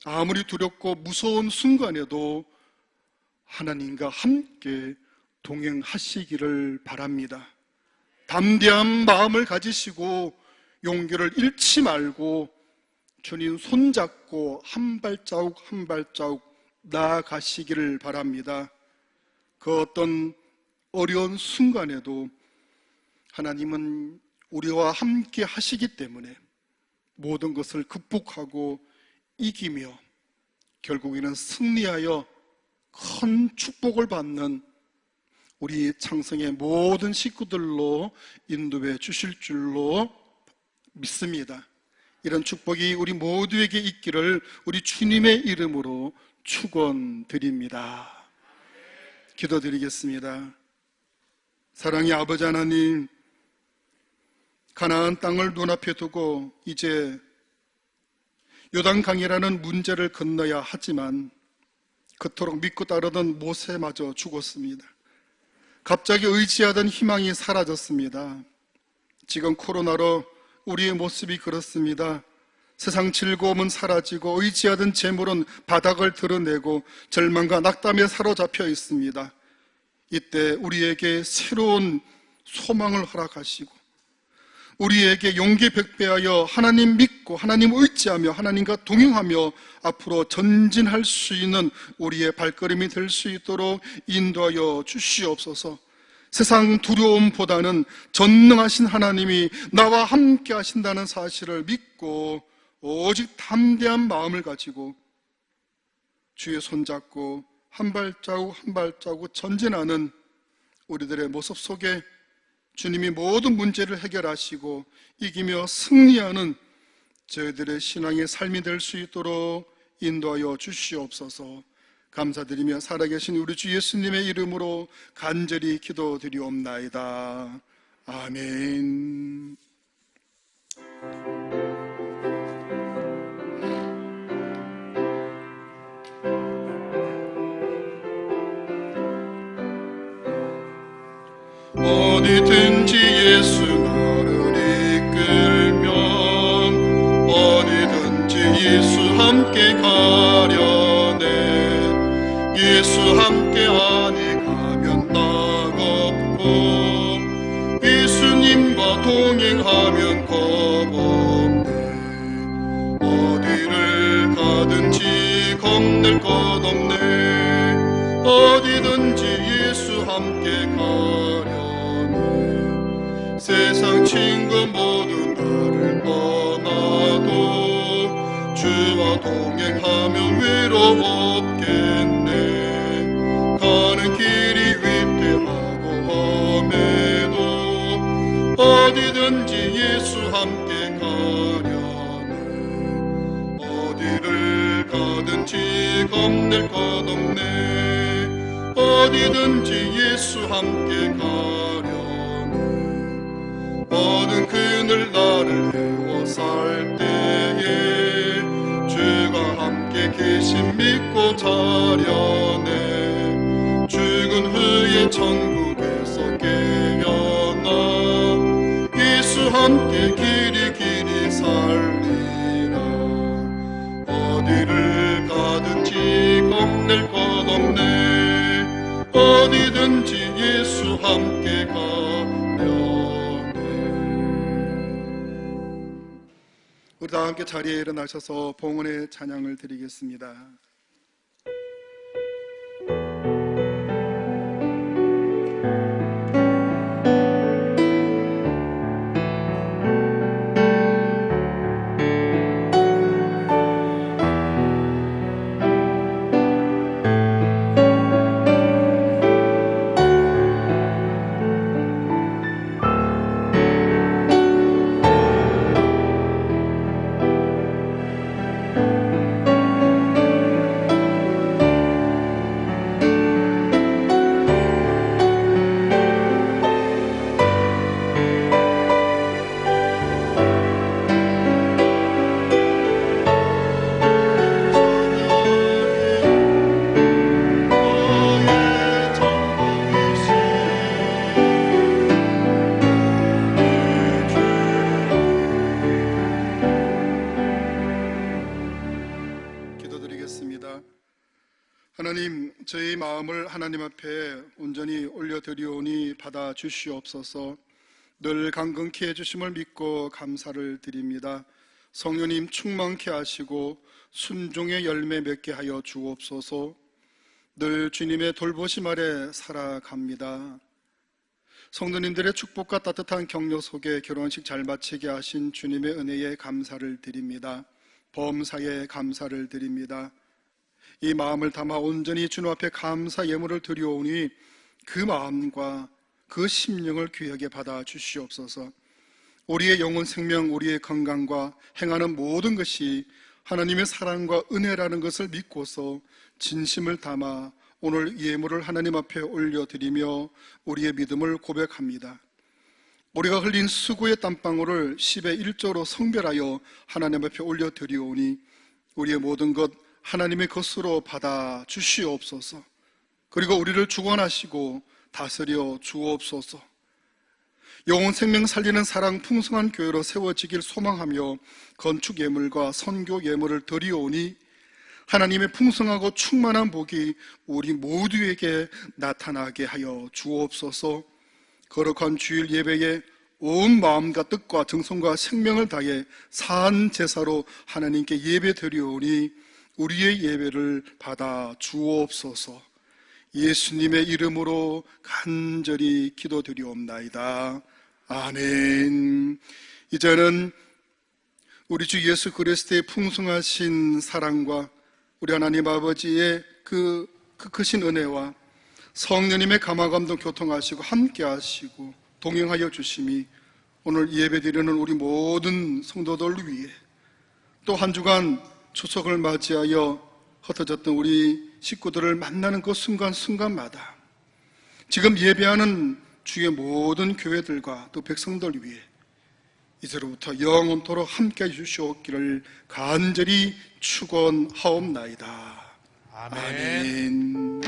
아무리 두렵고 무서운 순간에도 하나님과 함께 동행하시기를 바랍니다. 담대한 마음을 가지시고 용기를 잃지 말고 주님 손잡고 한 발자국 한 발자국 나아가시기를 바랍니다. 그 그 어떤 어려운 순간에도 하나님은 우리와 함께 하시기 때문에 모든 것을 극복하고 이기며 결국에는 승리하여 큰 축복을 받는 우리 창성의 모든 식구들로 인도해 주실 줄로 믿습니다. 이런 축복이 우리 모두에게 있기를 우리 주님의 이름으로 축원드립니다. 기도드리겠습니다. 사랑의 아버지 하나님, 가나안 땅을 눈앞에 두고 이제 요단강이라는 문제를 건너야 하지만 그토록 믿고 따르던 모세마저 죽었습니다. 갑자기 의지하던 희망이 사라졌습니다. 지금 코로나로 우리의 모습이 그렇습니다. 세상 즐거움은 사라지고 의지하던 재물은 바닥을 드러내고 절망과 낙담에 사로잡혀 있습니다. 이때 우리에게 새로운 소망을 허락하시고 우리에게 용기 백배하여 하나님 믿고 하나님 의지하며 하나님과 동행하며 앞으로 전진할 수 있는 우리의 발걸음이 될 수 있도록 인도하여 주시옵소서. 세상 두려움보다는 전능하신 하나님이 나와 함께 하신다는 사실을 믿고 오직 담대한 마음을 가지고 주의 손잡고 한 발자국 한 발자국 전진하는 우리들의 모습 속에 주님이 모든 문제를 해결하시고 이기며 승리하는 저희들의 신앙의 삶이 될 수 있도록 인도하여 주시옵소서. 감사드리며 살아계신 우리 주 예수님의 이름으로 간절히 기도드리옵나이다. 아멘. 어디든지 예수 나를 이끌면 어디든지 예수 함께 가려네. 예수 함께 아니 가면 따갑고 예수님과 동행하면 겁없네. 어디를 가든지 겁낼 것 없네. 어디든지 예수 함께 가려네. 세상 친구 모두 나를 떠나도 주와 동행하면 외로웠겠네. 가는 길이 위태하고 험해도 어디든지 예수 함께 가려네. 어디를 가든지 겁낼 것 없네. 어디든지 예수 함께 가려네. 어느 그늘 나를 태워 살 때에 주가 함께 계신 믿고 자려네. 죽은 후에 천국에서 깨어나 예수 함께 길이 길이 살리라. 어디를 가든지 겁낼 것 없네. 어디든지 예수 함께 가려네. 우리 다 함께 자리에 일어나셔서 봉헌의 찬양을 드리겠습니다. 하나님, 저희 마음을 하나님 앞에 온전히 올려드리오니 받아 주시옵소서. 늘 강건케 해주심을 믿고 감사를 드립니다. 성령님 충만케 하시고 순종의 열매 맺게 하여 주옵소서. 늘 주님의 돌보심 아래 살아갑니다. 성도님들의 축복과 따뜻한 격려 속에 결혼식 잘 마치게 하신 주님의 은혜에 감사를 드립니다. 범사에 감사를 드립니다. 이 마음을 담아 온전히 주님 앞에 감사 예물을 드려오니 그 마음과 그 심령을 귀하게 받아 주시옵소서. 우리의 영혼 생명, 우리의 건강과 행하는 모든 것이 하나님의 사랑과 은혜라는 것을 믿고서 진심을 담아 오늘 예물을 하나님 앞에 올려드리며 우리의 믿음을 고백합니다. 우리가 흘린 수고의 땀방울을 10의 1조로 성별하여 하나님 앞에 올려드리오니 우리의 모든 것 하나님의 것으로 받아 주시옵소서. 그리고 우리를 주관하시고 다스려 주옵소서. 영혼 생명 살리는 사랑 풍성한 교회로 세워지길 소망하며 건축 예물과 선교 예물을 드리오니 하나님의 풍성하고 충만한 복이 우리 모두에게 나타나게 하여 주옵소서. 거룩한 주일 예배에 온 마음과 뜻과 정성과 생명을 다해 산 제사로 하나님께 예배 드리오니 우리의 예배를 받아 주옵소서. 예수님의 이름으로 간절히 기도드리옵나이다. 아멘. 이제는 우리 주 예수 그리스도의 풍성하신 사랑과 우리 하나님 아버지의 그 크신 은혜와 성령님의 감화감동 교통하시고 함께 하시고 동행하여 주심이 오늘 예배드리는 우리 모든 성도들 위해 또 한 주간 추석을 맞이하여 흩어졌던 우리 식구들을 만나는 그 순간순간마다 지금 예배하는 주의 모든 교회들과 또 백성들 위해 이제로부터 영원토록 함께 해주시옵기를 간절히 축원하옵나이다. 아멘.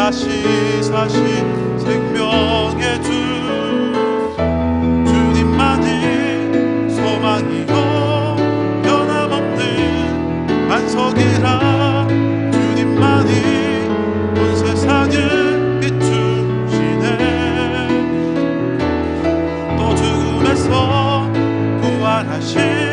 다시 사신 생명의 주 주님만이 소망이요 변함없는 반석이라 주님만이 온 세상을 비추시네. 또 죽음에서 부활하신